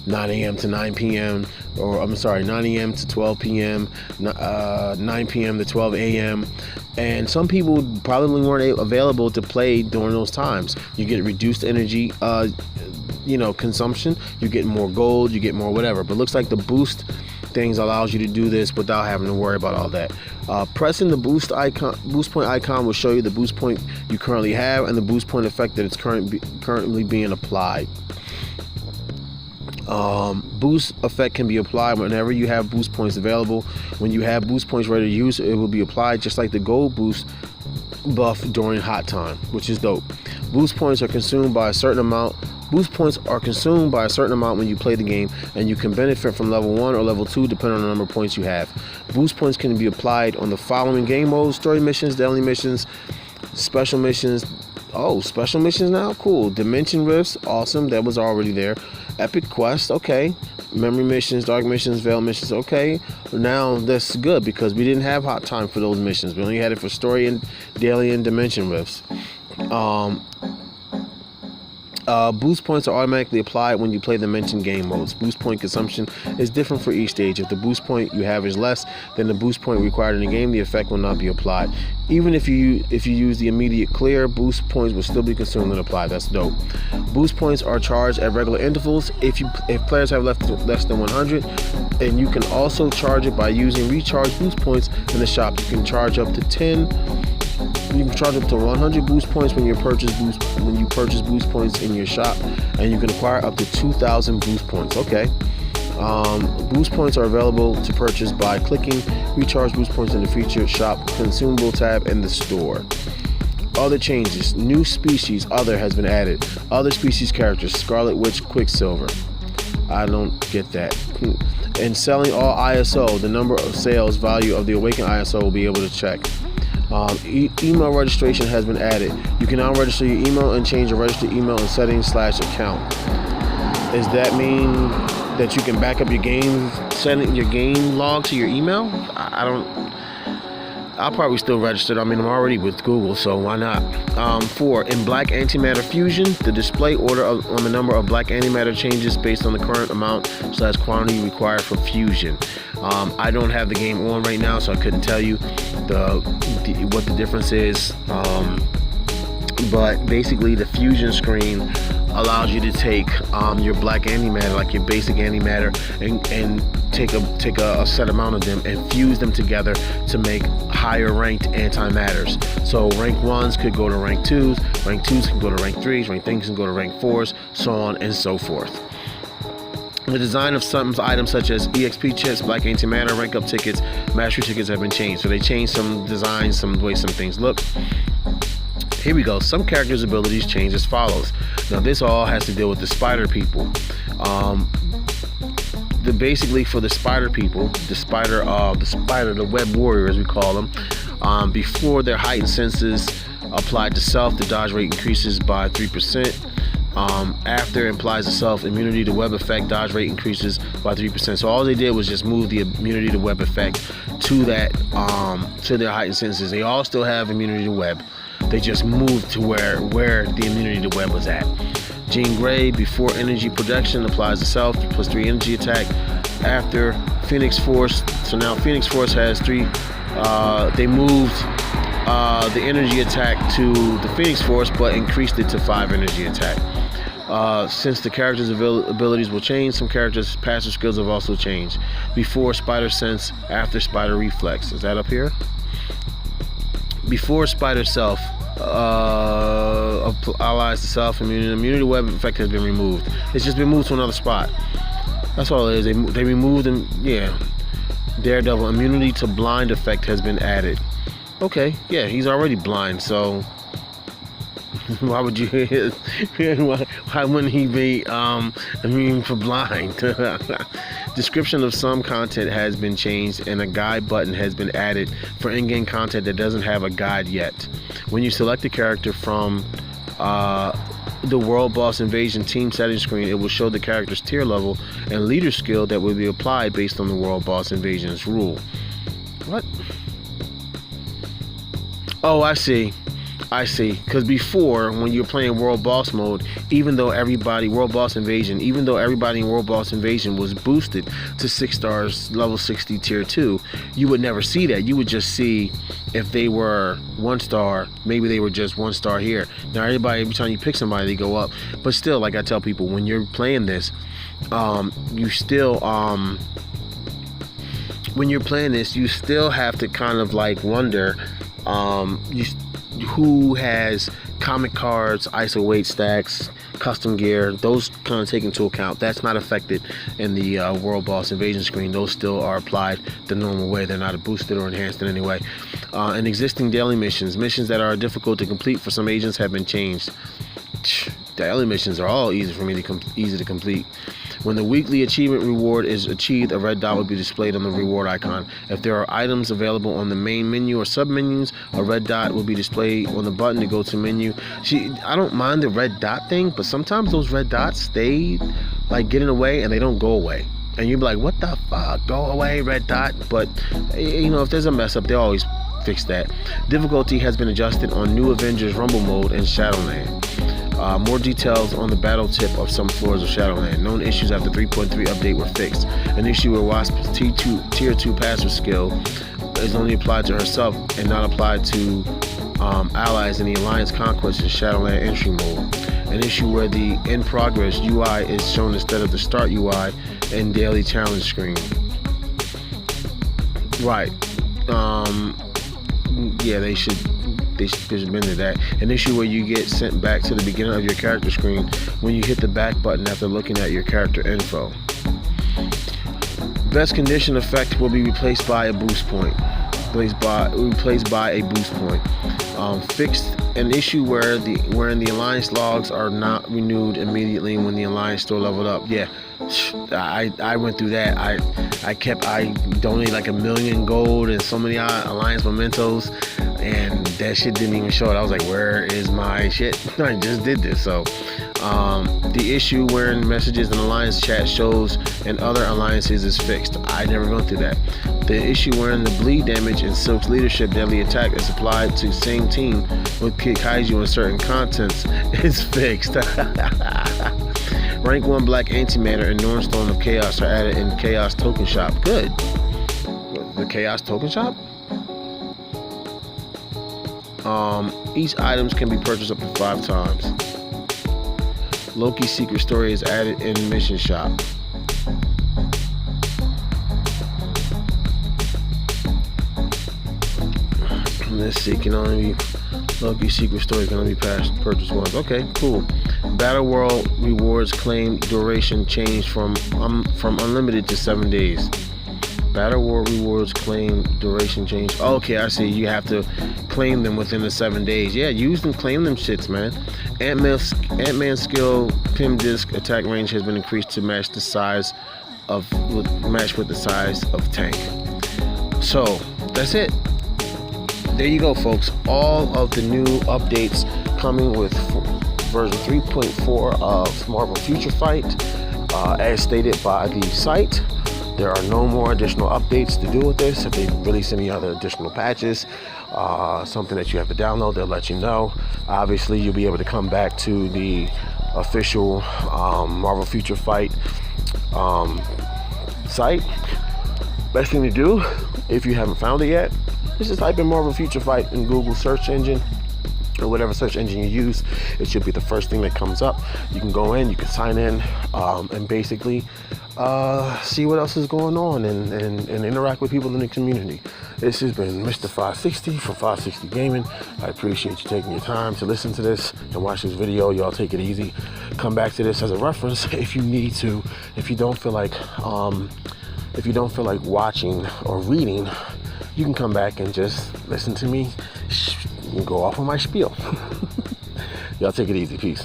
9 a.m. to 9 p.m. or I'm sorry, 9 a.m. to 12 p.m., 9 p.m. to 12 a.m. And some people probably weren't available to play during those times. You get reduced energy, consumption. You get more gold, you get more whatever. But looks like the boost things allows you to do this without having to worry about all that. Pressing the boost point icon will show you the boost point you currently have and the boost point effect that it's currently being applied. Boost effect can be applied whenever you have boost points available. When you have boost points ready to use, it will be applied just like the gold boost buff during Hot Time, which is dope. Boost points are consumed by a certain amount. Boost points are consumed by a certain amount when you play the game, and you can benefit from level 1 or level 2 depending on the number of points you have. Boost points can be applied on the following game modes: story missions, daily missions, special missions. Oh, special missions now? Cool. Dimension Rifts, awesome. That was already there. Epic Quest, okay. Memory missions, dark missions, veil missions, okay. Now that's good because we didn't have Hot Time for those missions. We only had it for story and daily and Dimension Rifts. Boost points are automatically applied when you play the mentioned game modes. Boost point consumption is different for each stage. If the boost point you have is less than the boost point required in the game, the effect will not be applied. Even if you use the immediate clear, boost points will still be consumed and applied. That's dope. Boost points are charged at regular intervals if players have less than 100, and you can also charge it by using recharge boost points in the shop. You can charge up to 10. You can charge up to 100 boost points when you purchase boost points in your shop, and you can acquire up to 2,000 boost points. Okay. Boost points are available to purchase by clicking recharge boost points in the featured shop consumable tab in the store. Other changes: new species other has been added. Other species characters: Scarlet Witch, Quicksilver. I don't get that. And selling all ISO, the number of sales value of the Awakened ISO will be able to check. Email registration has been added. You can now register your email and change your registered email in settings/account. Does that mean that you can back up your game, sending your game log to your email? I'll probably still register. I mean, I'm already with Google, so why not? 4. In Black Antimatter Fusion, the display order on the number of Black Antimatter changes based on the current amount/quantity required for fusion. I don't have the game on right now, so I couldn't tell you what the difference is. But basically, the fusion screen allows you to take your Black Antimatter, like your basic antimatter, and take a set amount of them and fuse them together to make higher ranked antimatters. So rank 1s could go to rank 2s, rank 2s can go to rank 3s, rank 3s can go to rank 4s, so on and so forth. The design of some items such as EXP chips, Black Antimatter, rank up tickets, mastery tickets have been changed. So they changed some designs, some way some things look. Here we go. Some characters' abilities change as follows. Now this all has to deal with the spider people. Basically for the spider people, the web warrior as we call them, before their heightened senses applied to self, the dodge rate increases by 3%. After it applies to self, immunity to web effect, dodge rate increases by 3%. So all they did was just move the immunity to web effect to that, to their heightened senses. They all still have immunity to web. They just moved to where the immunity to web was at. Jean Grey, before energy projection, applies to self, plus 3 energy attack. After Phoenix Force, so now Phoenix Force has 3, they moved the energy attack to the Phoenix Force, but increased it to 5 energy attack. Since the character's abilities will change, some characters' passive skills have also changed. Before Spider Sense, after Spider Reflex. Is that up here? Before Spider Self, allies to self, immunity to web effect has been removed. It's just been moved to another spot. That's all it is. They removed them. Yeah. Daredevil, immunity to blind effect has been added. Okay, yeah, he's already blind, so why would you? Why wouldn't he be immune for blind? Description of some content has been changed, and a guide button has been added for in-game content that doesn't have a guide yet. When you select a character from the World Boss Invasion team settings screen, it will show the character's tier level and leader skill that will be applied based on the World Boss Invasion's rule. What? Oh, I see. Because before, when you were playing World Boss mode, World Boss Invasion, even though everybody in World Boss Invasion was boosted to 6 stars, level 60, tier 2, you would never see that. You would just see if they were 1 star, maybe they were just 1 star here. Now, every time you pick somebody, they go up. But still, like I tell people, when you're playing this, you still have to kind of like wonder, who has comic cards, ISO weight stacks, custom gear. Those kind of take into account. That's not affected in the World Boss Invasion screen. Those still are applied the normal way. They're not boosted or enhanced in any way. And existing daily missions that are difficult to complete for some agents have been changed. Daily missions are all easy to complete. When the weekly achievement reward is achieved, a red dot will be displayed on the reward icon. If there are items available on the main menu or sub-menus, a red dot will be displayed on the button to go to menu. I don't mind the red dot thing, but sometimes those red dots, they like get in the way and they don't go away. And you'll be like, what the fuck? Go away, red dot. But, if there's a mess up, they always fix that. Difficulty has been adjusted on New Avengers Rumble mode and Shadowland. More details on the battle tip of some floors of Shadowland. Known issues after 3.3 update were fixed. An issue where Wasp's tier 2 passive skill is only applied to herself and not applied to allies in the Alliance Conquest and Shadowland entry mode. An issue where the in progress UI is shown instead of the start UI in daily challenge screen. Right. Yeah, they should have been to that. An issue where you get sent back to the beginning of your character screen when you hit the back button after looking at your character info. Best condition effect will be replaced by a boost point. Fixed an issue wherein the Alliance logs are not renewed immediately when the Alliance store leveled up. Yeah, I went through that. I donated like 1 million gold and so many Alliance mementos, and that shit didn't even show it. I was like, where is my shit? I just did this. So the issue wherein messages in Alliance chat shows in other alliances is fixed. I never went through that. The issue wherein the bleed damage in Silk's leadership deadly attack is applied to same team with Kid Kaiju and certain contents is fixed. Rank 1 Black Antimatter and Nornstone of Chaos are added in Chaos Token Shop. Good. The Chaos Token Shop? Each items can be purchased up to 5 times. Loki's secret story is added in Mission Shop. Let's see, Loki's secret story can only be purchased once. Okay, cool. Battle World rewards claim duration changed from unlimited to 7 days. Battle World rewards claim duration change. Okay, I see. You have to claim them within the 7 days. Yeah, use them, claim them shits, man. Ant-Man skill Pym disc attack range has been increased to match with the size of tank. So that's it. There you go, folks. All of the new updates coming with version 3.4 of Marvel Future Fight, as stated by the site. There are no more additional updates to do with this. If they release any other additional patches, something that you have to download, they'll let you know. Obviously, you'll be able to come back to the official Marvel Future Fight site. Best thing to do, if you haven't found it yet, is just type in Marvel Future Fight in Google search engine, or whatever search engine you use. It should be the first thing that comes up. You can go in, you can sign in, and basically see what else is going on and interact with people in the community. This has been Mr. 560 from 560 Gaming. I appreciate you taking your time to listen to this and watch this video. Y'all take it easy. Come back to this as a reference if you need to. If you don't feel like watching or reading, you can come back and just listen to me and go off on my spiel. Y'all take it easy. Peace.